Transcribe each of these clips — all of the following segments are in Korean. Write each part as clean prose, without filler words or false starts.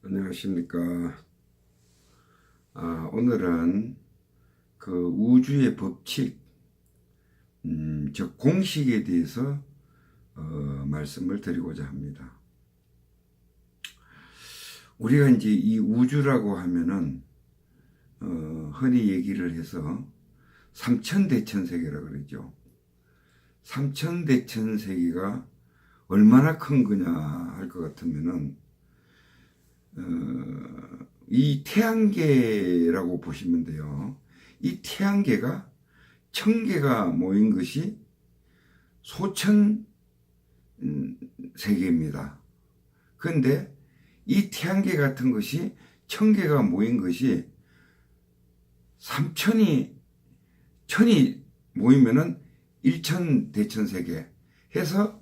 안녕하십니까. 오늘은 그 우주의 법칙, 즉 공식에 대해서 말씀을 드리고자 합니다. 우리가 이제 이 우주라고 하면은 흔히 얘기를 해서 삼천대천세계라 그러죠. 삼천대천세계가 얼마나 큰 거냐 할 것 같으면은 이 태양계라고 보시면 돼요. 이 태양계가 1000개가 모인 것이 소천 세계입니다. 그런데 이 태양계 같은 것이 1000개가 모인 것이 1000이 모이면은 1000대천세계 해서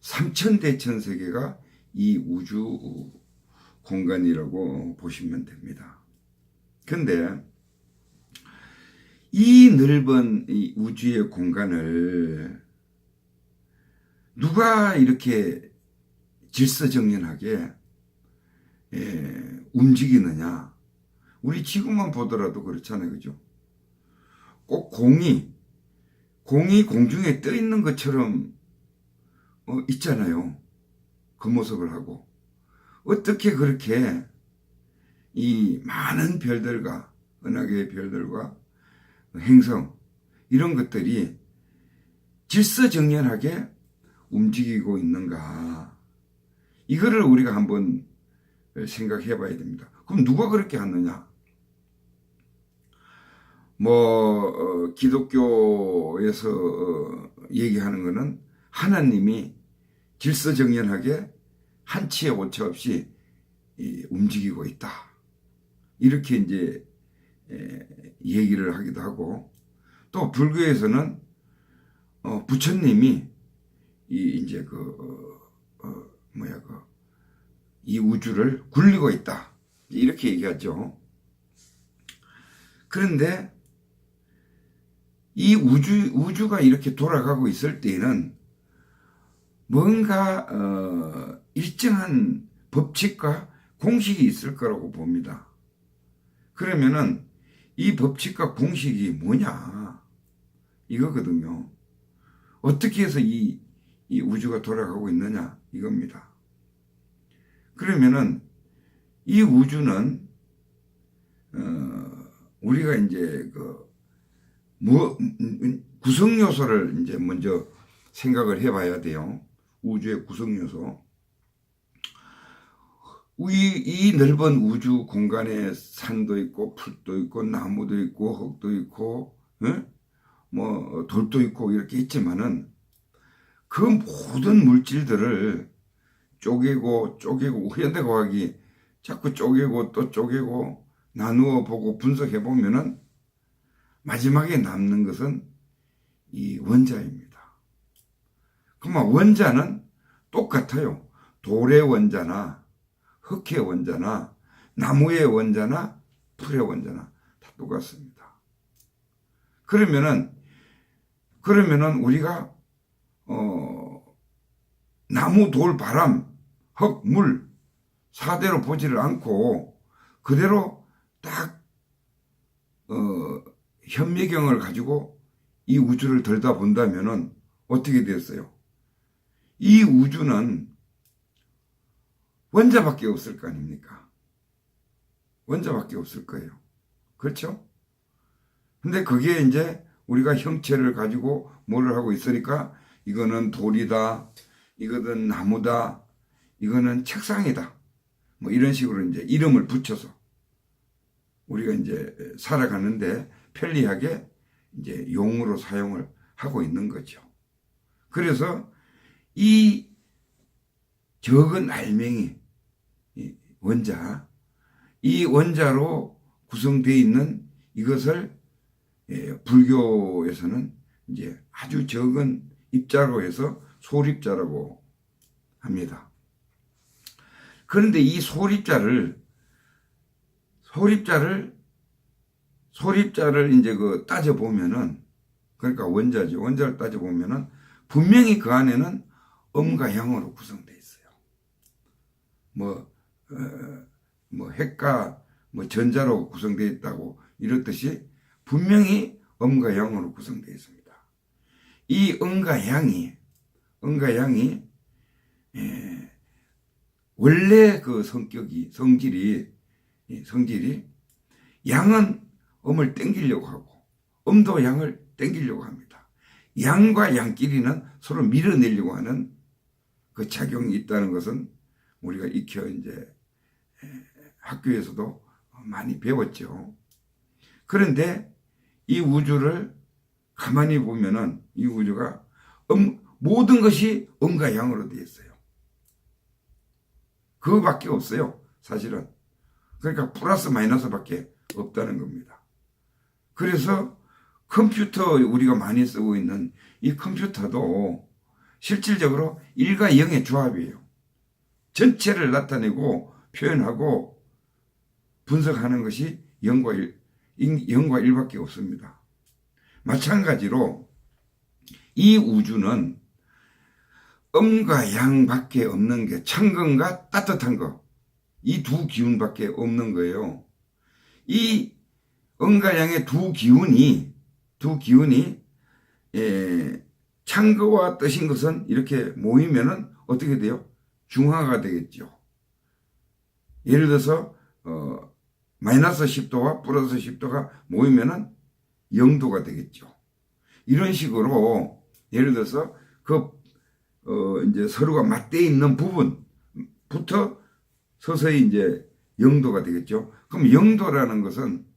3000대천세계가 이 우주 공간이라고 보시면 됩니다. 근데 이 넓은 이 우주의 공간을 누가 이렇게 질서정연하게 움직이느냐? 우리 지구만 보더라도 그렇잖아요, 그죠? 꼭 공이 공중에 떠 있는 것처럼 있잖아요. 그 모습을 하고. 어떻게 그렇게 이 많은 별들과 은하계의 별들과 행성 이런 것들이 질서정연하게 움직이고 있는가? 이거를 우리가 한번 생각해 봐야 됩니다. 그럼 누가 그렇게 하느냐? 기독교에서 얘기하는 것은 하나님이 질서정연하게 한치의 오차 없이 움직이고 있다. 이렇게 이제 얘기를 하기도 하고, 또 불교에서는 부처님이 이 우주를 굴리고 있다. 이렇게 얘기하죠. 그런데 이 우주가 이렇게 돌아가고 있을 때에는 뭔가 일정한 법칙과 공식이 있을 거라고 봅니다. 그러면은 이 법칙과 공식이 뭐냐? 이거거든요. 어떻게 해서 이 우주가 돌아가고 있느냐? 이겁니다. 그러면은 이 우주는 우리가 이제 구성 요소를 이제 먼저 생각을 해봐야 돼요. 우주의 구성 요소. 이 넓은 우주 공간에 산도 있고 풀도 있고 나무도 있고 흙도 있고 돌도 있고 이렇게 있지만은 그 모든 물질들을 쪼개고 현대과학이 자꾸 쪼개고 또 쪼개고 나누어 보고 분석해 보면은 마지막에 남는 것은 이 원자입니다. 그러면 원자는 똑같아요. 돌의 원자나 흙의 원자나 나무의 원자나 풀의 원자나 다 똑같습니다. 그러면은 우리가 나무, 돌, 바람, 흙, 물 4대로 보지를 않고 그대로 딱 현미경을 가지고 이 우주를 들여다본다면은 어떻게 됐어요? 이 우주는 원자밖에 없을 거 아닙니까? 원자밖에 없을 거예요. 그렇죠? 근데 그게 이제 우리가 형체를 가지고 뭐를 하고 있으니까 이거는 돌이다, 이거는 나무다, 이거는 책상이다. 뭐 이런 식으로 이제 이름을 붙여서 우리가 이제 살아가는데 편리하게 이제 용어로 사용을 하고 있는 거죠. 그래서 이 적은 알맹이 원자, 이 원자로 구성되어 있는 이것을 불교에서는 이제 아주 적은 입자로 해서 소립자라고 합니다. 그런데 이 소립자를 이제 따져 보면은, 그러니까 원자죠. 원자를 따져 보면은 분명히 그 안에는 음과 양으로 구성되어 있어요. 뭐 핵과 뭐 전자로 구성되어 있다고 이렇듯이 분명히 음과 양으로 구성되어 있습니다. 이 음과 양이 원래 그 성질이 양은 음을 땡기려고 하고 음도 양을 땡기려고 합니다. 양과 양끼리는 서로 밀어내려고 하는 그 작용이 있다는 것은 우리가 익혀 이제 학교에서도 많이 배웠죠. 그런데 이 우주를 가만히 보면은 이 우주가 모든 것이 음과 양으로 되어 있어요. 그거밖에 없어요, 사실은. 그러니까 플러스 마이너스밖에 없다는 겁니다. 그래서 컴퓨터 우리가 많이 쓰고 있는 이 컴퓨터도 실질적으로 1과 0의 조합이에요. 전체를 나타내고 표현하고 분석하는 것이 0과 1밖에 없습니다. 마찬가지로 이 우주는 음과 양밖에 없는 게 찬건과 따뜻한 거, 이 두 기운밖에 없는 거예요. 이 음과 양의 두 기운이 찬 거와 뜨신 것은 이렇게 모이면은 어떻게 돼요? 중화가 되겠죠. 예를 들어서 마이너스 10도와 플러스 10도가 모이면은 0도가 되겠죠. 이런 식으로 예를 들어서 이제 서로가 맞대어 있는 부분부터 서서히 이제 0도가 되겠죠. 그럼 0도라는 것은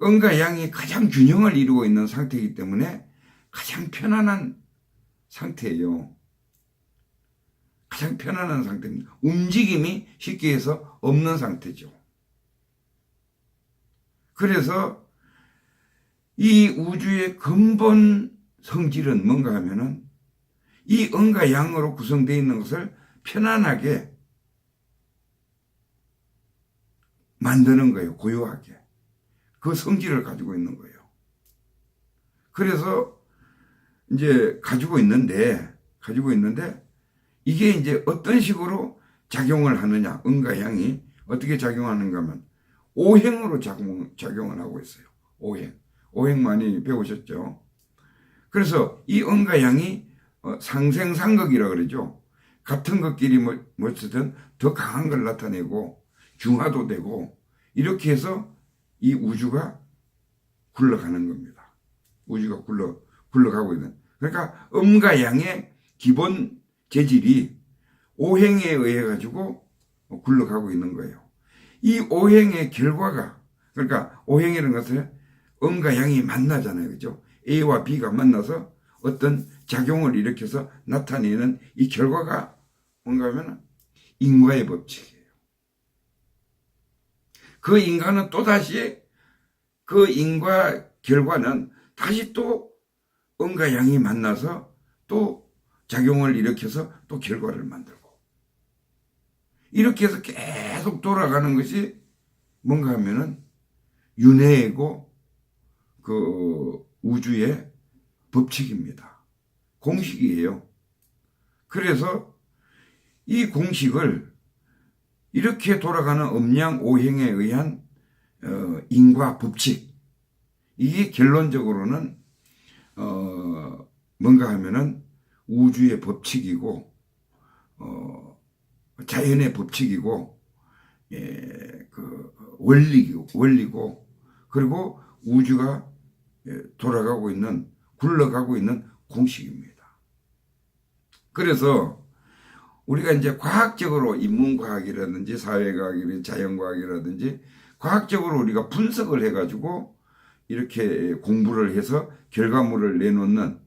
음과 양이 가장 균형을 이루고 있는 상태이기 때문에 가장 편안한 상태예요. 가장 편안한 상태입니다. 움직임이 쉽게 해서 없는 상태죠. 그래서 이 우주의 근본 성질은 뭔가 하면은 이 음과 양으로 구성되어 있는 것을 편안하게 만드는 거예요. 고요하게. 그 성질을 가지고 있는 거예요. 그래서 이제 가지고 있는데 이게 이제 어떤 식으로 작용을 하느냐, 음과 양이 어떻게 작용하는가 하면 오행으로 작용을 하고 있어요. 오행 많이 배우셨죠? 그래서 이 음과 양이 상생상극이라고 그러죠. 같은 것끼리 뭐든 더 강한 걸 나타내고 중화도 되고 이렇게 해서 이 우주가 굴러가는 겁니다. 우주가 굴러가고 있는. 그러니까 음과 양의 기본 재질이 오행에 의해 가지고 굴러가고 있는 거예요. 이 오행의 결과가, 그러니까 오행이라는 것은 음과 양이 만나잖아요. 그죠? A와 B가 만나서 어떤 작용을 일으켜서 나타내는 이 결과가 뭔가 하면 인과의 법칙이에요. 그 인과는 또다시 그 인과 결과는 다시 또 음과 양이 만나서 또 작용을 일으켜서 또 결과를 만들고 이렇게 해서 계속 돌아가는 것이 뭔가 하면은 윤회이고 그 우주의 법칙입니다. 공식이에요. 그래서 이 공식을 이렇게 돌아가는 음양 오행에 의한 인과 법칙, 이게 결론적으로는 뭔가 하면은 우주의 법칙이고 자연의 법칙이고 그 원리고 그리고 우주가 돌아가고 있는 굴러가고 있는 공식입니다. 그래서 우리가 이제 과학적으로 인문과학이라든지 사회과학이라든지 자연과학이라든지 과학적으로 우리가 분석을 해가지고 이렇게 공부를 해서 결과물을 내놓는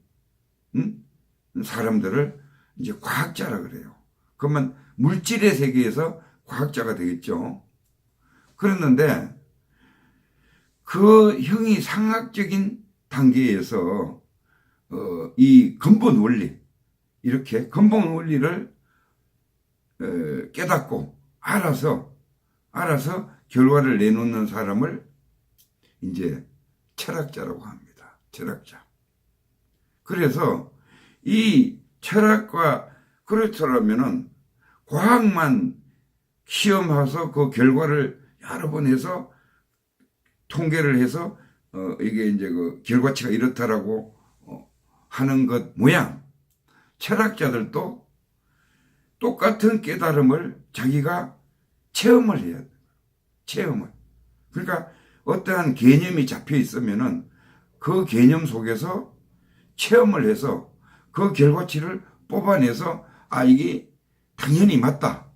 사람들을 이제 과학자라 그래요. 그러면 물질의 세계에서 과학자가 되겠죠. 그랬는데 그 형이 상학적인 단계에서 이 근본 원리, 이렇게 근본 원리를 깨닫고 알아서 결과를 내놓는 사람을 이제 철학자라고 합니다. 철학자. 그래서 이 철학과 그렇더라면은 과학만 시험해서 그 결과를 여러 번 해서 통계를 해서 이게 이제 그 결과치가 이렇다라고 하는 것 모양 철학자들도 똑같은 깨달음을 자기가 체험을 해야 돼요. 체험을. 그러니까 어떠한 개념이 잡혀 있으면은 그 개념 속에서 체험을 해서 그 결과치를 뽑아내서 아 이게 당연히 맞다.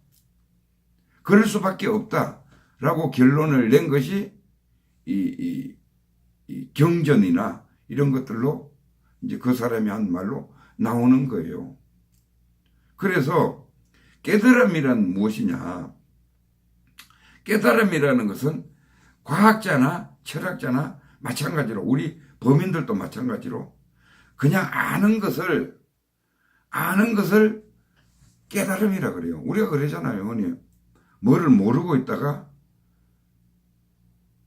그럴 수밖에 없다라고 결론을 낸 것이 이 경전이나 이런 것들로 이제 그 사람이 한 말로 나오는 거예요. 그래서 깨달음이란 무엇이냐? 깨달음이라는 것은 과학자나 철학자나 마찬가지로 우리 범인들도 마찬가지로 그냥 아는 것을 깨달음이라 그래요. 우리가 그러잖아요. 형님. 뭐를 모르고 있다가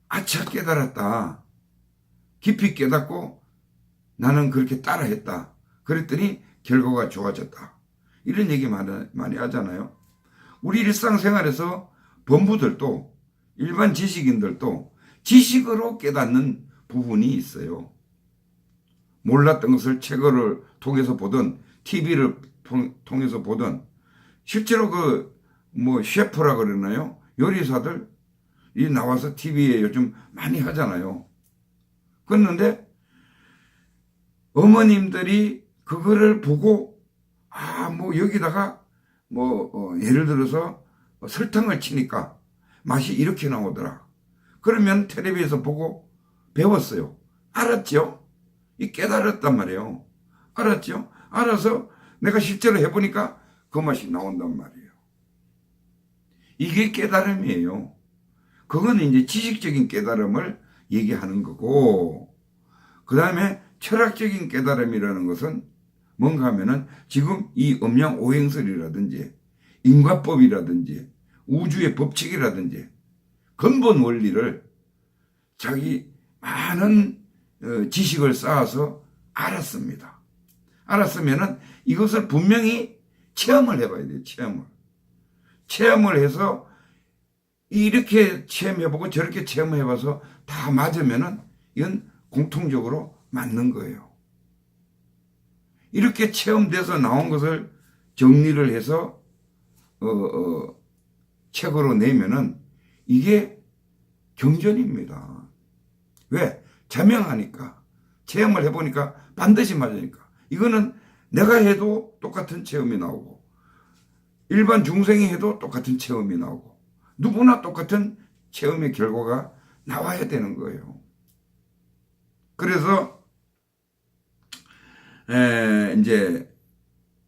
아차 깨달았다. 깊이 깨닫고 나는 그렇게 따라했다. 그랬더니 결과가 좋아졌다. 이런 얘기 많이 하잖아요. 우리 일상생활에서 범부들도 일반 지식인들도 지식으로 깨닫는 부분이 있어요. 몰랐던 것을 책을 통해서 보든 TV를 통해서 보든 실제로 셰프라 그러나요? 요리사들 이 나와서 TV에 요즘 많이 하잖아요. 그런데 어머님들이 그거를 보고 여기다가 예를 들어서 설탕을 치니까 맛이 이렇게 나오더라. 그러면 텔레비에서 보고 배웠어요. 알았죠? 이 깨달았단 말이에요. 알았죠? 알아서 내가 실제로 해보니까 그 맛이 나온단 말이에요. 이게 깨달음이에요. 그건 이제 지식적인 깨달음을 얘기하는 거고, 그 다음에 철학적인 깨달음이라는 것은 뭔가 하면은 지금 이 음양 오행설이라든지 인과법이라든지 우주의 법칙이라든지 근본 원리를 자기 많은 지식을 쌓아서 알았습니다. 알았으면은 이것을 분명히 체험을 해봐야 돼요. 체험을 해서 이렇게 체험해보고 저렇게 체험해봐서 다 맞으면은 이건 공통적으로 맞는 거예요. 이렇게 체험돼서 나온 것을 정리를 해서 책으로 내면은 이게 경전입니다. 왜? 자명하니까. 체험을 해보니까 반드시 맞으니까. 이거는 내가 해도 똑같은 체험이 나오고 일반 중생이 해도 똑같은 체험이 나오고 누구나 똑같은 체험의 결과가 나와야 되는 거예요. 그래서 이제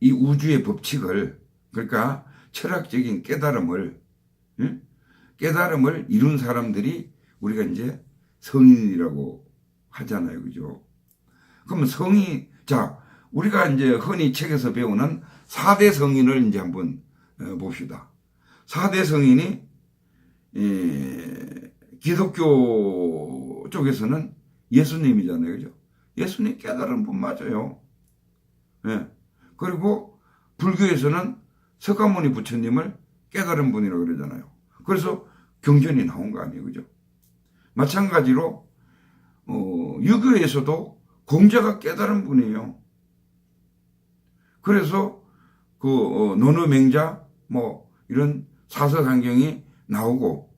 이 우주의 법칙을 그러니까 철학적인 깨달음을 이룬 사람들이 우리가 이제 성인이라고 하잖아요. 그죠? 그러면 우리가 이제 흔히 책에서 배우는 4대 성인을 이제 한번 봅시다. 4대 성인이 기독교 쪽에서는 예수님이잖아요. 그죠? 예수님 깨달은 분 맞아요. 예. 그리고 불교에서는 석가모니 부처님을 깨달은 분이라고 그러잖아요. 그래서 경전이 나온 거 아니에요. 그죠? 마찬가지로 유교에서도 공자가 깨달은 분이에요. 그래서 논어맹자 이런 사서상경이 나오고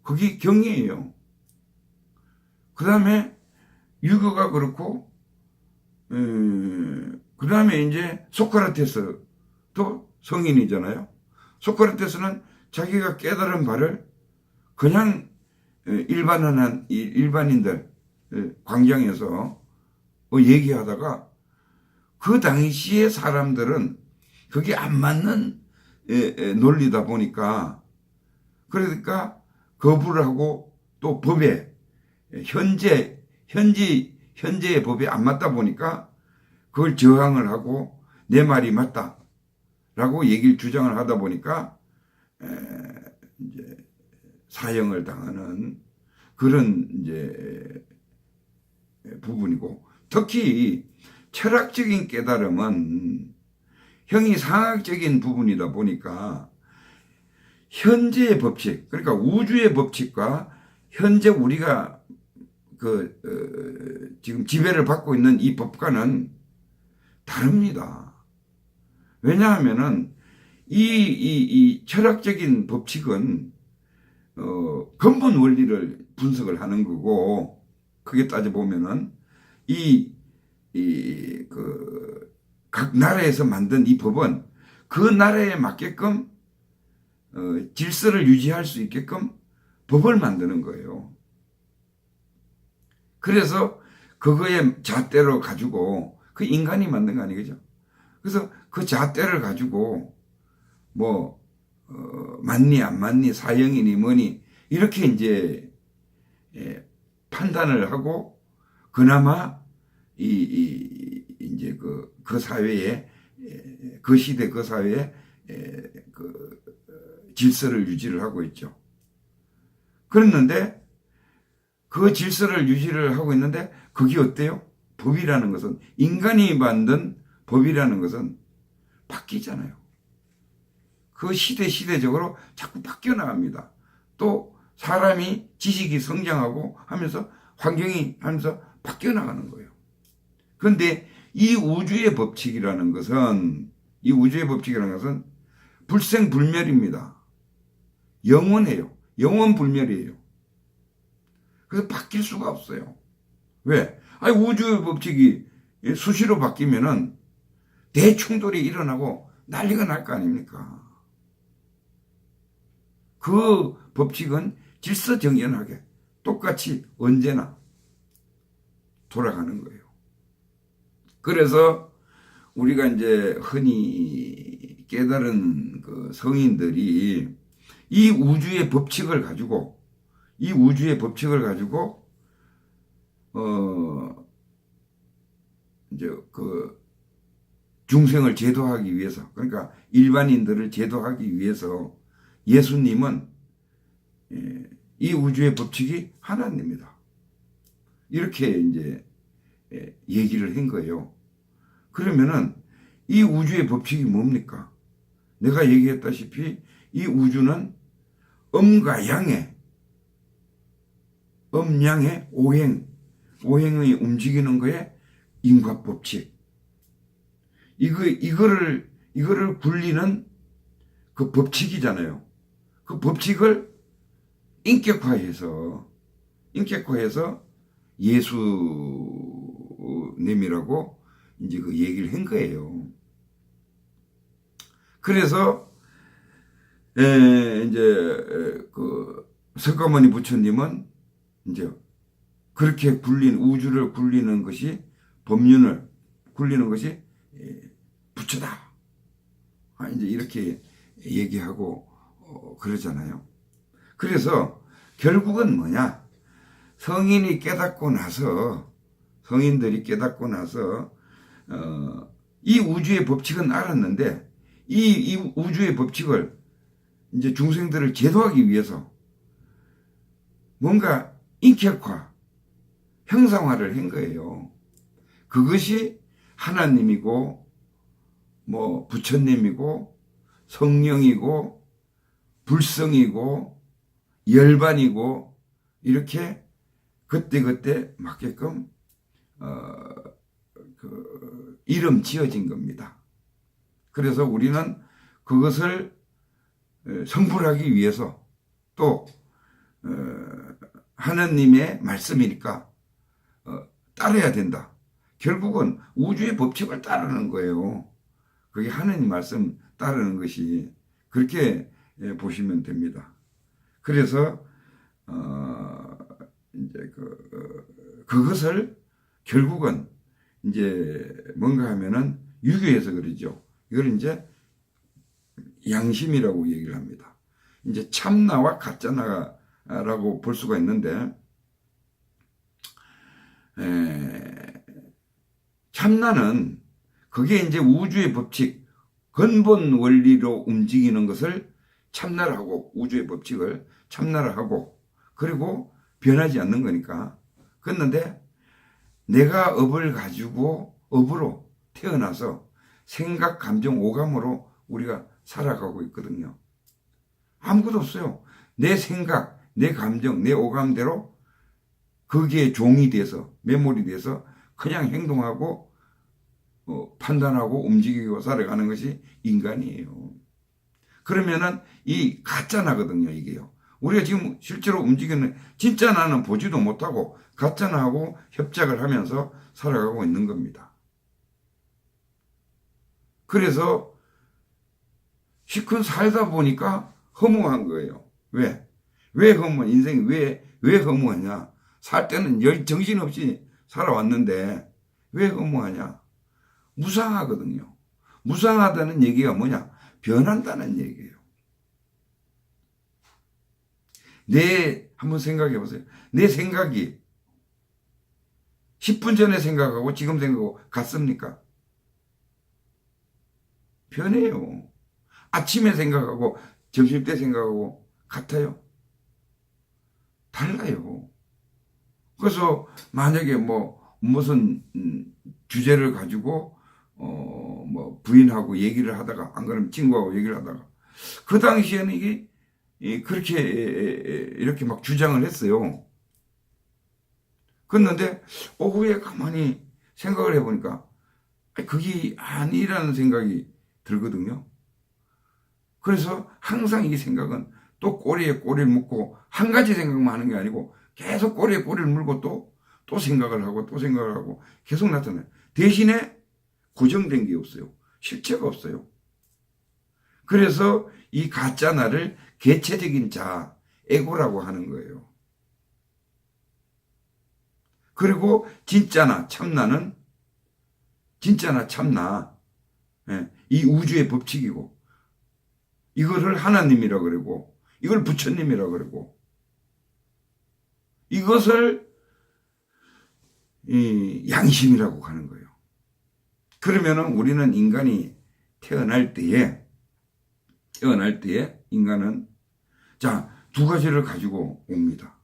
그게 경이에요. 그 다음에 유교가 그렇고 그 다음에 이제 소크라테스도 성인이잖아요. 소크라테스는 자기가 깨달은 바를 그냥 일반인들 광장에서 얘기하다가 그 당시의 사람들은 그게 안 맞는 논리다 보니까 그러니까 거부를 하고 또 법에 현재의 법에 안 맞다 보니까 그걸 저항을 하고 내 말이 맞다라고 얘기를 주장을 하다 보니까 이제 사형을 당하는 그런 이제 부분이고 특히 철학적인 깨달음은 형이상학적인 부분이다 보니까 현재의 법칙, 그러니까 우주의 법칙과 현재 우리가 지금 지배를 받고 있는 이 법과는 다릅니다. 왜냐하면은 이 철학적인 법칙은 근본 원리를 분석을 하는 거고, 크게 따져보면은 각 나라에서 만든 이 법은 그 나라에 맞게끔 질서를 유지할 수 있게끔 법을 만드는 거예요. 그래서 그거의 잣대로 가지고, 그 인간이 만든 거 아니겠죠? 그래서 그 잣대를 가지고 맞니 안 맞니 사형이니 뭐니 이렇게 이제 판단을 하고, 그나마 이제 그 사회에, 그 시대 그 사회에 질서를 유지를 하고 있죠. 그랬는데 그 질서를 유지를 하고 있는데 그게 어때요? 법이라는 것은, 인간이 만든 법이라는 것은 바뀌잖아요. 그 시대적으로 자꾸 바뀌어 나갑니다. 또 사람이 지식이 성장하고 하면서 환경이 하면서 바뀌어 나가는 거예요. 그런데 이 우주의 법칙이라는 것은 불생불멸입니다. 영원해요. 영원불멸이에요. 그래서 바뀔 수가 없어요. 왜? 우주의 법칙이 수시로 바뀌면은 대충돌이 일어나고 난리가 날 거 아닙니까? 그 법칙은 질서정연하게 똑같이 언제나 돌아가는 거예요. 그래서 우리가 이제 흔히 깨달은 그 성인들이 이 우주의 법칙을 가지고 이제 중생을 제도하기 위해서, 그러니까 일반인들을 제도하기 위해서 예수님은 이 우주의 법칙이 하나입니다. 이렇게 이제 얘기를 한 거예요. 그러면은 이 우주의 법칙이 뭡니까? 내가 얘기했다시피 이 우주는 음과 양의 오행이 움직이는 거에 인과법칙. 이거를 굴리는 그 법칙이잖아요. 그 법칙을 인격화해서 예수님이라고 이제 그 얘기를 한 거예요. 그래서 이제 그 석가모니 부처님은 이제 그렇게 우주를 굴리는 것이, 법륜을 굴리는 것이 부처다. 이제 이렇게 얘기하고 그러잖아요. 그래서 결국은 뭐냐? 성인들이 깨닫고 나서 이 우주의 법칙은 알았는데 이 우주의 법칙을 이제 중생들을 제도하기 위해서 뭔가 인격화, 형상화를 한 거예요. 그것이 하나님이고 부처님이고 성령이고 불성이고 열반이고, 이렇게 그때 맞게끔 이름 지어진 겁니다. 그래서 우리는 그것을 성불하기 위해서, 또 하나님의 말씀이니까 따라야 된다. 결국은 우주의 법칙을 따르는 거예요. 그게 하나님 말씀 따르는 것이, 그렇게 보시면 됩니다. 그래서 이제 그것을 결국은 이제 뭔가 하면은 유교에서 그러죠. 이걸 이제 양심이라고 얘기를 합니다. 이제 참나와 가짜나라고 볼 수가 있는데, 참나는 그게 이제 우주의 법칙, 근본 원리로 움직이는 것을 참나를 하고, 우주의 법칙을 참나를 하고, 그리고 변하지 않는 거니까. 그런데 내가 업으로 태어나서 생각, 감정, 오감으로 우리가 살아가고 있거든요. 아무것도 없어요. 내 생각, 내 감정, 내 오감대로 거기에 종이 돼서, 메모리 돼서 그냥 행동하고 판단하고 움직이고 살아가는 것이 인간이에요. 그러면은 이 가짜 나거든요, 이게요. 우리가 지금 실제로 움직이는 진짜 나는 보지도 못하고 가짜 나하고 협작을 하면서 살아가고 있는 겁니다. 그래서 실컷 살다 보니까 허무한 거예요. 왜? 왜 허무한, 인생이 왜 허무하냐? 살 때는 정신없이 살아왔는데 왜 허무하냐? 무상하거든요. 무상하다는 얘기가 뭐냐? 변한다는 얘기예요. 한번 생각해 보세요. 내 생각이 10분 전에 생각하고 지금 생각하고 같습니까? 변해요. 아침에 생각하고 점심때 생각하고 같아요? 달라요. 그래서 만약에 무슨 주제를 가지고 부인하고 얘기를 하다가 안 그러면 친구하고 얘기를 하다가 그 당시에는 이게 그렇게 이렇게 막 주장을 했어요. 그런데 오후에 가만히 생각을 해보니까 그게 아니라는 생각이 들거든요. 그래서 항상 이 생각은 또 꼬리에 꼬리를 묶고 한 가지 생각만 하는 게 아니고 계속 꼬리에 꼬리를 물고 또 생각을 하고 또 생각을 하고 계속 나타나요. 대신에 고정된 게 없어요. 실체가 없어요. 그래서 이 가짜 나를 개체적인 자, 에고라고 하는 거예요. 그리고 진짜나 참나, 이 우주의 법칙이고, 이거를 하나님이라 그러고, 이걸 부처님이라 그러고, 이것을 양심이라고 하는 거예요. 그러면은 우리는 인간이 태어날 때에 인간은 두 가지를 가지고 옵니다.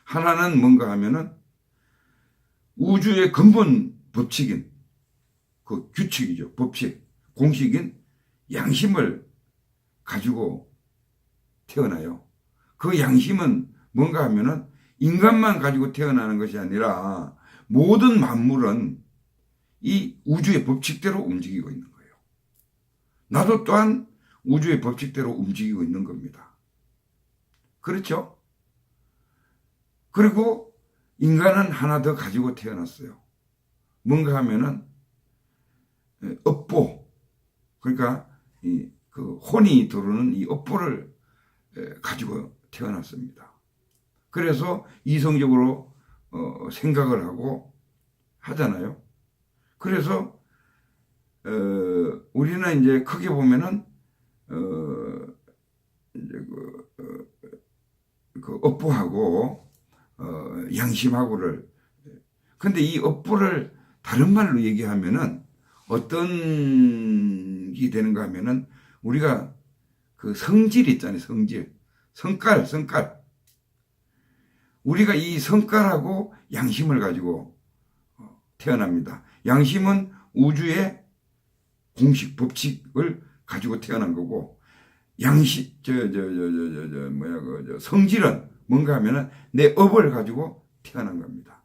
하나는 뭔가 하면은 우주의 근본 법칙인 그 규칙이죠. 법칙, 공식인 양심을 가지고 태어나요. 그 양심은 뭔가 하면은 인간만 가지고 태어나는 것이 아니라 모든 만물은 이 우주의 법칙대로 움직이고 있는 거예요. 나도 또한 우주의 법칙대로 움직이고 있는 겁니다. 그렇죠? 그리고 인간은 하나 더 가지고 태어났어요. 뭔가 하면은 업보, 그러니까 그 혼이 들어오는 이 업보를 가지고 태어났습니다. 그래서 이성적으로 생각을 하고 하잖아요. 그래서 우리는 이제 크게 보면은 이제 그 업보하고 양심하고를, 근데 이 업보를 다른 말로 얘기하면은 어떤 게 되는가 하면은 우리가 그 성질 있잖아요. 성깔. 우리가 이 성깔하고 양심을 가지고 태어납니다. 양심은 우주의 공식 법칙을 가지고 태어난 거고, 성질은 뭔가 하면은 내 업을 가지고 태어난 겁니다.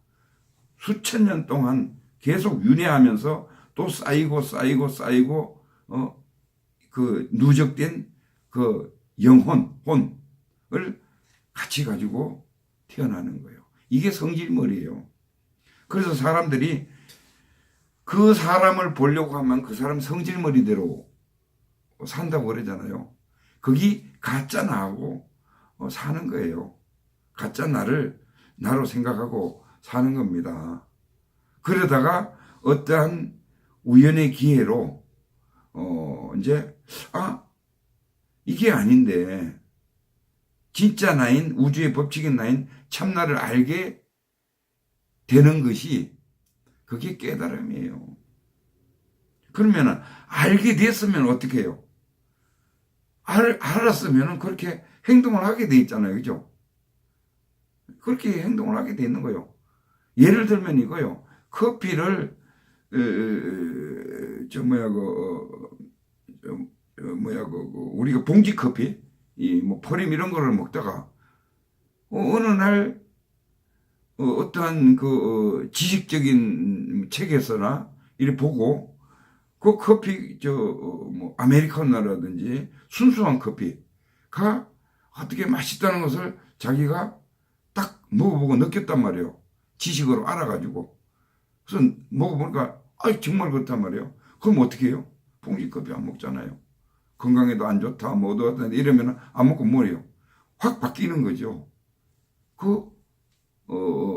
수천 년 동안 계속 윤회하면서 또 쌓이고 그 누적된 그 혼을 같이 가지고 태어나는 거예요. 이게 성질머리예요. 그래서 사람들이 그 사람을 보려고 하면 그 사람 성질머리대로 산다고 그러잖아요. 그게 가짜 나하고 사는 거예요. 가짜 나로 생각하고 사는 겁니다. 그러다가 어떠한 우연의 기회로 이제 이게 아닌데 진짜 나인, 우주의 법칙인 나인 참나를 알게 되는 것이 그게 깨달음이에요. 그러면 알게 됐으면 어떻게 해요? 알았으면 그렇게 행동을 하게 돼 있잖아요. 그죠? 그렇게 행동을 하게 돼 있는 거예요. 예를 들면 이거요. 커피를 우리가 봉지 커피, 이 뭐 포림 이런 거를 먹다가 어느 날 어떠한 그 지식적인 책에서나 이렇게 보고 그 커피 뭐 아메리카노라든지 순수한 커피가 어떻게 맛있다는 것을 자기가 딱 먹어보고 느꼈단 말이에요. 지식으로 알아가지고. 그래서 먹어보니까 정말 그렇단 말이에요. 그럼 어떻게 해요? 봉지커피 안 먹잖아요. 건강에도 안 좋다 뭐도 어떤 이러면 안 먹고 뭐래요? 확 바뀌는 거죠. 그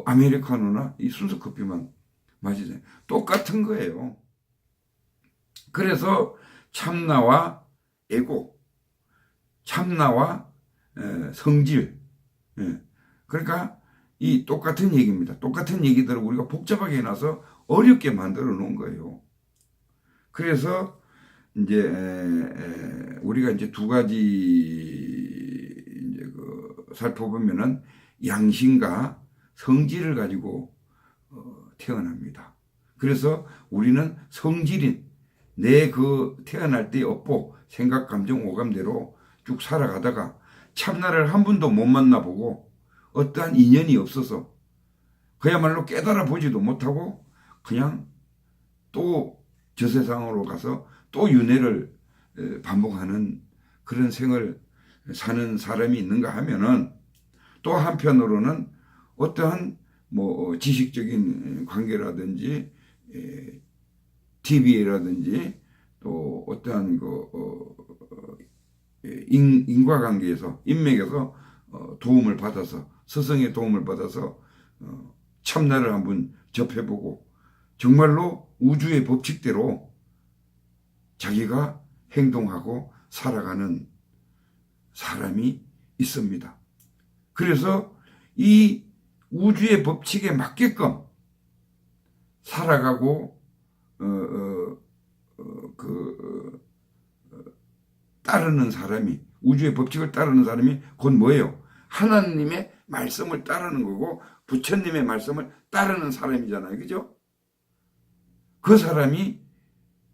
아메리카노나 이 순수 커피만 마시잖아요. 똑같은 거예요. 그래서 참나와 애고, 참나와 성질. 그러니까 이 똑같은 얘기입니다. 똑같은 얘기들을 우리가 복잡하게 해놔서 어렵게 만들어 놓은 거예요. 그래서 이제 우리가 이제 두 가지 이제 살펴보면은 양심과 성질을 가지고 태어납니다. 그래서 우리는 성질인 내 그 태어날 때 업보, 생각, 감정, 오감대로 쭉 살아가다가 참나를 한 번도 못 만나보고 어떠한 인연이 없어서 그야말로 깨달아 보지도 못하고 그냥 또 저 세상으로 가서 또 윤회를 반복하는 그런 생을 사는 사람이 있는가 하면은 또 한편으로는 어떠한 뭐 지식적인 관계라든지 TV라든지 또 어떠한 인과관계에서 인맥에서 도움을 받아서 스승의 도움을 받아서 참나를 한번 접해보고 정말로 우주의 법칙대로 자기가 행동하고 살아가는 사람이 있습니다. 그래서 이 우주의 법칙에 맞게끔 살아가고 따르는 사람이 우주의 법칙을 따르는 사람이 곧 뭐예요? 하나님의 말씀을 따르는 거고 부처님의 말씀을 따르는 사람이잖아요. 그죠? 그 사람이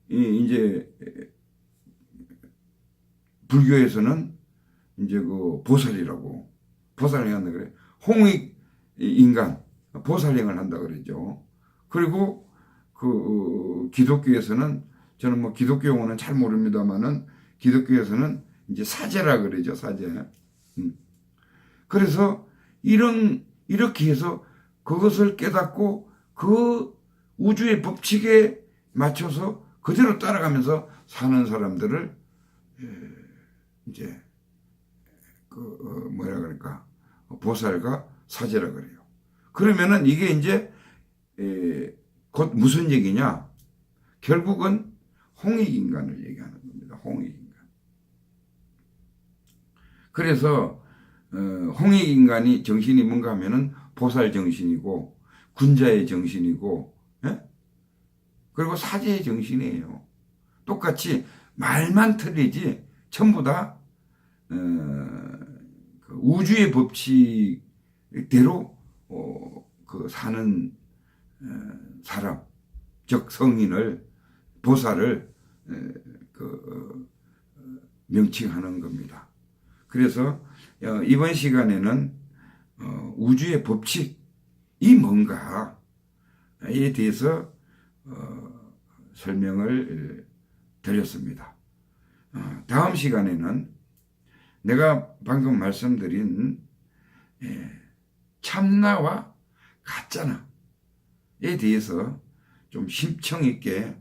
이제 불교에서는 이제 그 보살이라고 보살행을 한다 그래. 홍익 인간 보살행을 한다 그러죠. 그리고 그 기독교에서는 저는 뭐 기독교 용어는 잘 모릅니다만은 기독교에서는 이제 사제라 그러죠. 사제. 그래서 이렇게 해서 그것을 깨닫고 그 우주의 법칙에 맞춰서 그대로 따라가면서 사는 사람들을 이제 뭐라 그럴까 보살과 사제라 그래요. 그러면은 이게 이제 곧 무슨 얘기냐? 결국은 홍익인간을 얘기하는 겁니다. 홍익인간. 그래서 홍익인간이 정신이 뭔가 하면은 보살 정신이고 군자의 정신이고 그리고 사제의 정신이에요. 똑같이 말만 틀리지 전부 다 우주의 법칙대로 그 사는 사람, 즉 성인을 보살을 명칭하는 겁니다. 그래서 이번 시간에는 우주의 법칙이 뭔가에 대해서 설명을 드렸습니다. 다음 시간에는 내가 방금 말씀드린 참나와 가짜나에 대해서 좀 심층 있게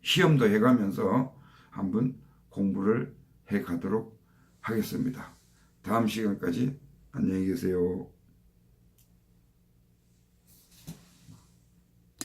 시험도 해가면서 한번 공부를 해가도록 하겠습니다. 다음 시간까지 안녕히 계세요.